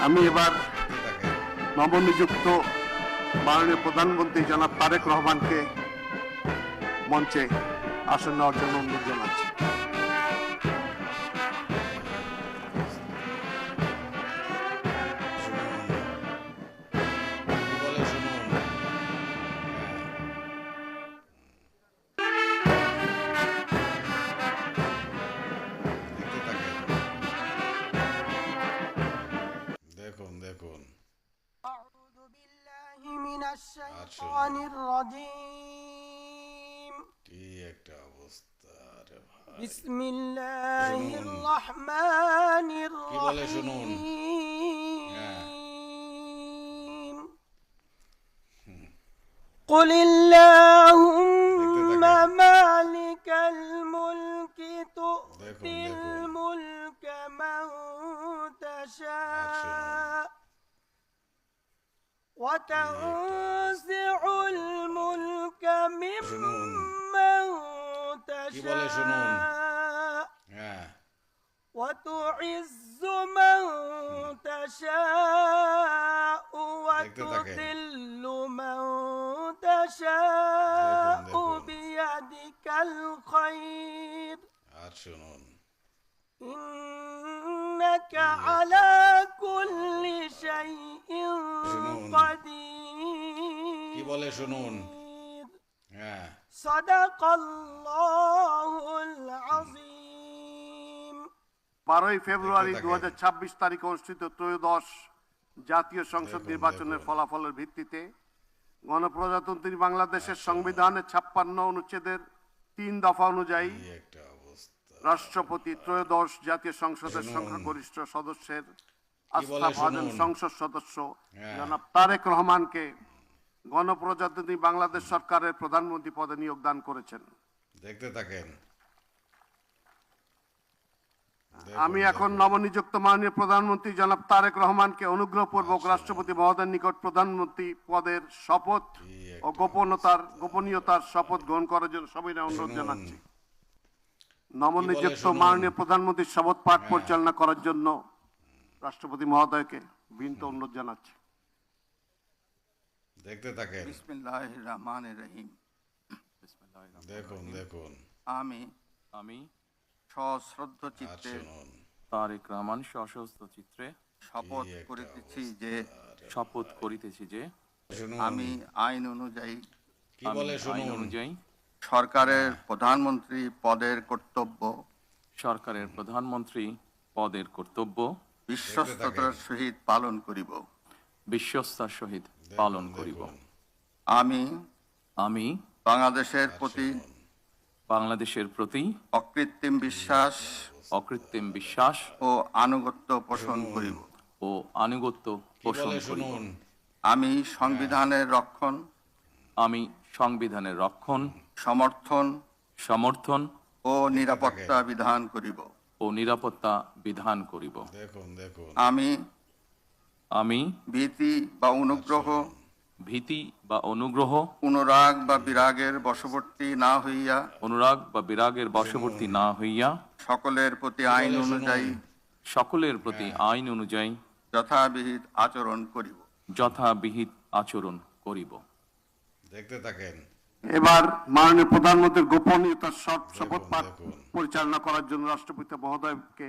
আমি এবার নবনিযুক্ত মাননীয় প্রধানমন্ত্রী জনাব তারেক রহমানকে মঞ্চে আসন নেওয়ার জন্য অনুরোধ জানাচ্ছি। দেখুন দেখুন আউযু বিল্লাহি মিনাশ শাইতানির রাজীম। কি একটা অবস্থা রে ভাই। বিসমিল্লাহির রহমানির কি বলে শুনুন। রহিম। قل اللهم مالك الملك تؤتي الملك من تشاء وتنزع الملك ممن تشاء وتعز من تشاء وتذل من تشاء بيدك الخير إنك على كل شيء قدير صدق الله العظيم। 12ই ফেব্রুয়ারি 2026 তারিখে অনুষ্ঠিত ত্রয়োদশ জাতীয় সংসদ নির্বাচনের ফলাফলের ভিত্তিতে গণপ্রজাতন্ত্রী বাংলাদেশের সংবিধানের 56 অনুচ্ছেদের 3 দফা অনুযায়ী রাষ্ট্রপতি ত্রয়োদশ জাতীয় সংসদের সংখ্যাগরিষ্ঠ সদস্যের আস্থাভাজন সংসদ সদস্য জনাব তারেক রহমানকে গণপ্রজাতন্ত্রী বাংলাদেশ সরকারের প্রধানমন্ত্রী পদে নিয়োগ দান করেছেন। দেখতে থাকেন। আমি এখন নবনিযুক্ত মাননীয় প্রধানমন্ত্রী জনাব তারেক রহমানকে অনুগ্রহপূর্বক রাষ্ট্রপতি মহোদয়ের নিকট প্রধানমন্ত্রী পদের শপথ ও গোপনীয়তার শপথ গ্রহণ করার জন্য সবাই অনুরোধ জানাচ্ছি। নবনিযুক্ত মাননীয় প্রধানমন্ত্রীর শপথ পাঠ পরিচালনা করার জন্য রাষ্ট্রপতি মহোদয়কে বিনীত অনুরোধ জানাচ্ছি। দেখতে থাকেন। বিসমিল্লাহির রহমানির রহিম। দেখুন দেখুন। আমি সশ্রদ্ধ চিত্তে তারেক রহমান সশস্ত্র চিত্রে শপথ করিতেছি যে আমি আইন অনুযায়ী সরকারের প্রধানমন্ত্রী পদের কর্তব্য বিশ্বস্ততার সহিত পালন করিব। আমি বাংলাদেশের প্রতি অকৃত্রিম বিশ্বাস ও আনুগত্য পোষণ করিব। আমি সংবিধানের রক্ষণ সমর্থন ও নিরাপত্তা বিধান করিব। আমি ভীতি বা অনুগ্রহ অনুরাগ বা বিরাগের বশবর্তী না হইয়া সকলের প্রতি আইন অনুযায়ী যথাবিহিত আচরণ করিব। দেখতে থাকেন। এবার মাননীয় প্রধানমন্ত্রীর গোপনীয়তার শপথ পাঠ পরিচালনা করার জন্য রাষ্ট্রপতি মহোদয়কে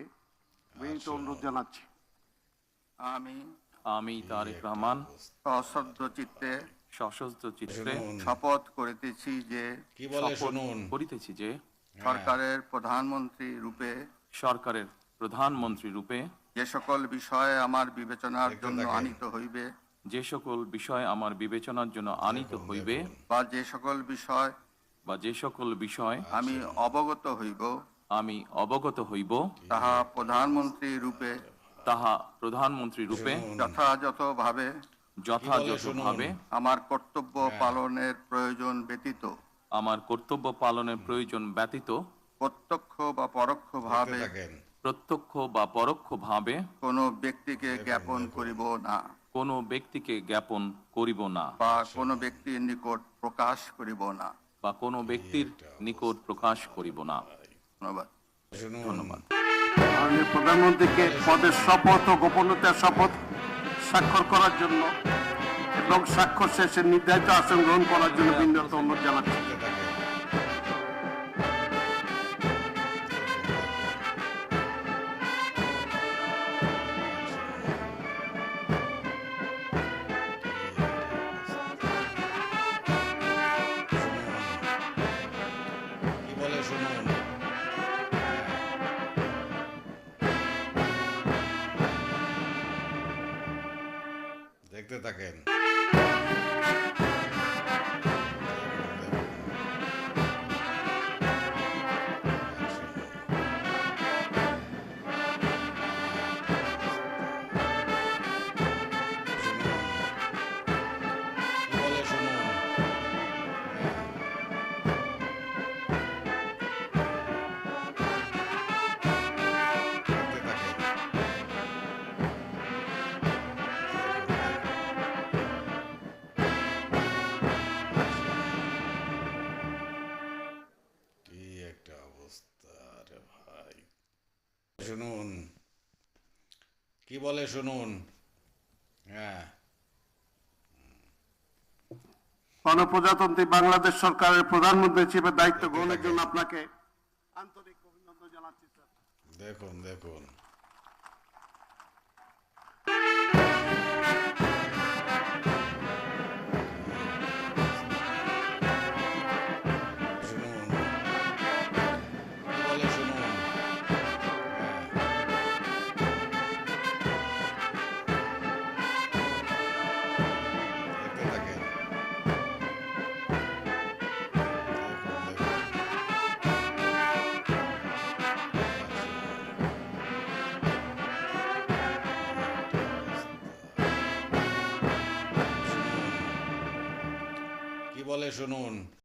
বিনীত অনুরোধ জানাচ্ছি। আমি তারেক রহমান সশস্ত্র চিত্তে শপথ করিতেছি যে সরকারের প্রধানমন্ত্রী রূপে যে সকল বিষয় আমার বিবেচনার জন্য আনিত হইবে বা যে সকল বিষয় আমি অবগত হইব তাহা প্রধানমন্ত্রী রূপে যথাযথভাবে আমার কর্তব্য পালনের প্রয়োজন ব্যতীত প্রত্যক্ষ বা পরোক্ষভাবে কোনো ব্যক্তিকে জ্ঞাপন করিব না বা কোনো ব্যক্তির নিকট প্রকাশ করিব না। ধন্যবাদ। মাননীয় প্রধানমন্ত্রীকে পদের শপথ ও গোপনীয়তার শপথ স্বাক্ষর করার জন্য এবং স্বাক্ষর শেষে নির্ধারিত আসন গ্রহণ করার জন্য বিনীত অনুরোধ জানাচ্ছি। দেখতে থাকেন। কি বলে শুনুন। দেখতে থাকেন। কি বলে শুনুন। দেখতে থাকেন। কি একটা অবস্থা রে ভাই। শুনুন কি বলে শুনুন। হ্যাঁ, গণপ্রজাতন্ত্রী বাংলাদেশ সরকারের প্রধানমন্ত্রী হিসেবে দায়িত্ব গ্রহণের জন্য আপনাকে আন্তরিক অভিনন্দন জানাচ্ছি স্যার। দেখুন দেখুন। শুনুন কি বলে শুনুন। দেখতে থাকেন। দেখুন দেখুন। কি বলে শুনুন।